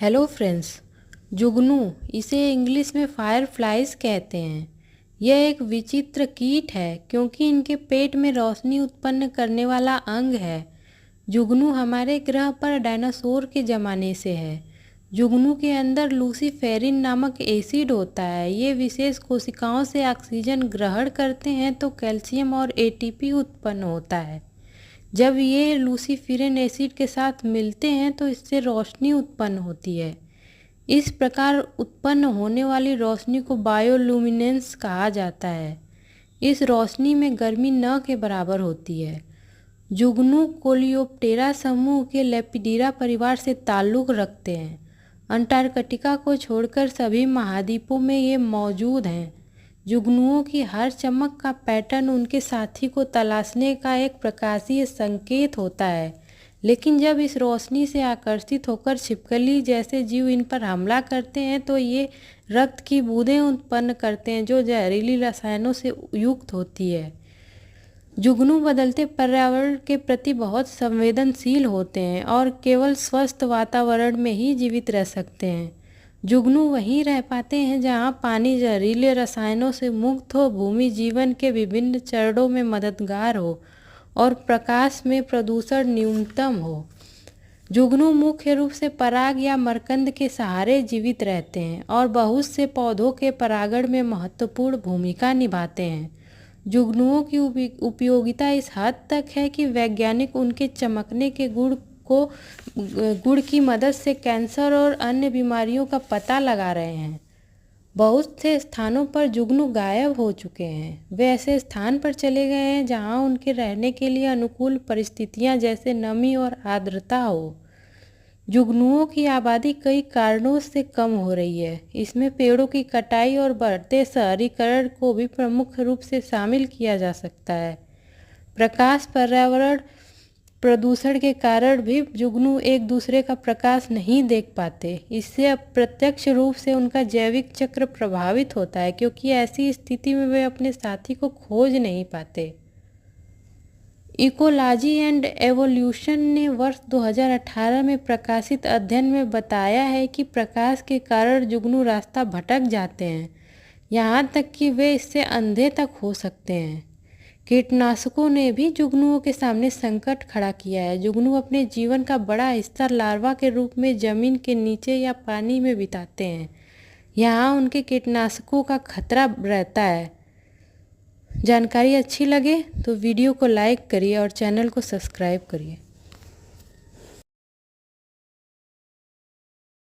Hello friends, जुगनू इसे English में fireflies कहते हैं। यह एक विचित्र कीट है क्योंकि इनके पेट में रोशनी उत्पन्न करने वाला अंग है। जुगनू हमारे ग्रह पर डायनासोर के ज़माने से है। जुगनू के अंदर लूसीफेरिन नामक एसिड होता है। ये विशेष कोशिकाओं से ऑक्सीजन ग्रहण करते हैं तो कैल्शियम और एटीपी उत्पन्न होता है। जब ये लूसीफेरिन एसिड के साथ मिलते हैं तो इससे रोशनी उत्पन्न होती है। इस प्रकार उत्पन्न होने वाली रोशनी को बायोलुमिनेंस कहा जाता है। इस रोशनी में गर्मी न के बराबर होती है। जुगनू कोलियोप्टेरा समूह के लेपिडीरा परिवार से ताल्लुक़ रखते हैं। अंटार्कटिका को छोड़कर सभी महाद्वीपों में ये मौजूद हैं। जुगनुओं की हर चमक का पैटर्न उनके साथी को तलाशने का एक प्रकाशीय संकेत होता है, लेकिन जब इस रोशनी से आकर्षित होकर छिपकली जैसे जीव इन पर हमला करते हैं तो ये रक्त की बूंदें उत्पन्न करते हैं जो जहरीली रसायनों से युक्त होती है। जुगनू बदलते पर्यावरण के प्रति बहुत संवेदनशील होते हैं और केवल स्वस्थ वातावरण में ही जीवित रह सकते हैं। जुगनू वहीं रह पाते हैं जहां पानी जहरीले रसायनों से मुक्त हो, भूमि जीवन के विभिन्न चरणों में मददगार हो और प्रकाश में प्रदूषण न्यूनतम हो। जुगनू मुख्य रूप से पराग या मकरंद के सहारे जीवित रहते हैं और बहुत से पौधों के परागण में महत्वपूर्ण भूमिका निभाते हैं। जुगनुओं की उपयोगिता इस हद तक है कि वैज्ञानिक उनके चमकने के गुण की मदद से कैंसर और अन्य बीमारियों का पता लगा रहे हैं। बहुत से स्थानों पर जुगनू गायब हो चुके हैं। वे ऐसे स्थान पर चले गए हैं जहां उनके रहने के लिए अनुकूल परिस्थितियां जैसे नमी और आर्द्रता हो। जुगनुओं की आबादी कई कारणों से कम हो रही है। इसमें पेड़ों की कटाई और बढ़ते शहरीकरण को भी प्रमुख रूप से शामिल किया जा सकता है। प्रकाश पर्यावरण प्रदूषण के कारण भी जुगनू एक दूसरे का प्रकाश नहीं देख पाते। इससे अप्रत्यक्ष रूप से उनका जैविक चक्र प्रभावित होता है क्योंकि ऐसी स्थिति में वे अपने साथी को खोज नहीं पाते। इकोलॉजी एंड एवोल्यूशन ने वर्ष 2018 में प्रकाशित अध्ययन में बताया है कि प्रकाश के कारण जुगनू रास्ता भटक जाते हैं, यहाँ तक कि वे इससे अंधे तक हो सकते हैं। कीटनाशकों ने भी जुगनुओं के सामने संकट खड़ा किया है। जुगनू अपने जीवन का बड़ा हिस्सा लार्वा के रूप में जमीन के नीचे या पानी में बिताते हैं। यहाँ उनके कीटनाशकों का खतरा रहता है। जानकारी अच्छी लगे तो वीडियो को लाइक करिए और चैनल को सब्सक्राइब करिए।